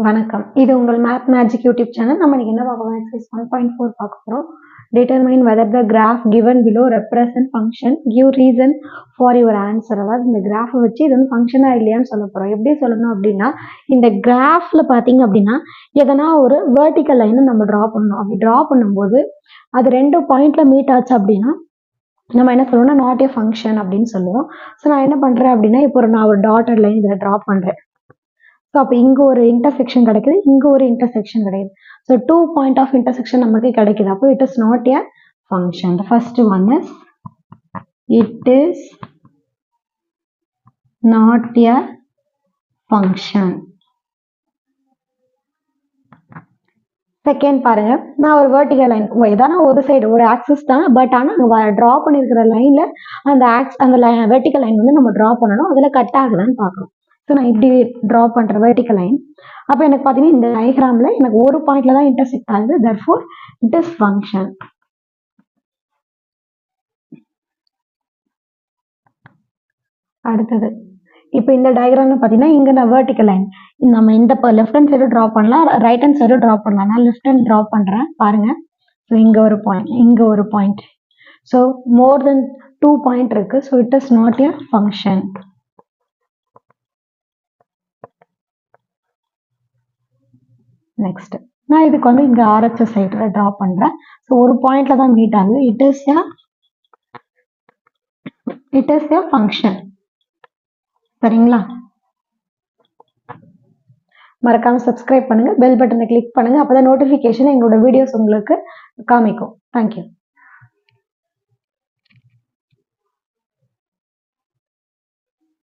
வணக்கம். இது உங்கள் மேத் மேஜிக் யூடியூப் சேனல். நம்ம இன்னைக்கு என்ன பார்க்க போறோம்? எக்ஸர்சைஸ் 1.4 பார்க்க போறோம். Determine whether the graph given below represent function. Give reason for your answer. அதாவது இந்த கிராஃப் வச்சு இது வந்து ஃபங்க்ஷனா இல்லையான்னு சொல்ல போறோம். எப்படி சொல்லணும் அப்படின்னா, இந்த கிராஃப்ல பாத்தீங்க அப்படின்னா எதனா ஒரு வெர்டிக்கல் லைன் நம்ம டிரா பண்ணணும். அப்படி டிரா பண்ணும்போது அது 2 பாயிண்ட்ல மீட் ஆச்சு அப்படின்னா நம்ம என்ன சொல்லுவோம்னா நாட் ஏ ஃபங்க்ஷன் அப்படின்னு சொல்லுவோம். ஸோ நான் என்ன பண்றேன் அப்படின்னா, இப்போ நான் ஒரு டாட்டட் லைன் இதில் டிரா பண்றேன். ஸோ அப்போ இங்கே ஒரு இன்டர்செக்ஷன் கிடைக்குது, இங்கே ஒரு இன்டர்செக்ஷன் கிடைக்குது. ஸோ 2 பாயிண்ட் ஆஃப் இன்டர்செக்ஷன் நமக்கு கிடைக்குது. அப்போ it is not a function. The first one is it is not a function. Second பாருங்க, நான் ஒரு வெர்டிகல் லைன் ஏதான ஒரு சைடு ஒரு ஆக்சிஸ் தான், பட் ஆனால் ட்ரா பண்ணியிருக்கிற லைன்ல அந்த வெர்டிகல் லைன் வந்து நம்ம ட்ரா பண்ணணும். அதில் கட் ஆகுதான்னு பார்க்கணும். ஸோ நான் இப்படி ட்ரா பண்ணுறேன் வெர்டிகல் லைன். அப்போ எனக்கு பார்த்தீங்கன்னா இந்த டயக்ராமில் எனக்கு ஒரு பாயிண்ட்ல தான் இன்டர்செக்ட் ஆகுது. therefore it is function. அடுத்தது இப்போ இந்த டயக்ராம்ல பார்த்தீங்கன்னா இங்கே நான் வெர்டிகல் லைன் நம்ம இந்த லெஃப்ட் ஹேண்ட் சைடு ட்ரா பண்ணலாம், ரைட் ஹேண்ட் சைடு ட்ரா பண்ணலாம். நான் லெஃப்ட் ஹேண்ட் ட்ரா பண்ணுறேன் பாருங்க. ஸோ இங்கே ஒரு பாயிண்ட், இங்கே ஒரு பாயிண்ட். ஸோ மோர் தென் 2 பாயிண்ட் இருக்கு. So it is not a function. Next நான் இதுக்கு வந்து இங்கே ஆர்ஹெச்எஸ் சைடில் ட்ரா பண்ணுறேன். ஸோ ஒரு பாயிண்ட்ல தான் மீட் ஆகுது. It is a function. சரிங்களா? மறக்காம சப்ஸ்கிரைப் பண்ணுங்க, பெல் பட்டனை கிளிக் பண்ணுங்க. அப்பதான் நோட்டிஃபிகேஷன் எங்களோட வீடியோஸ் உங்களுக்கு காமிக்கும். தேங்க்யூ.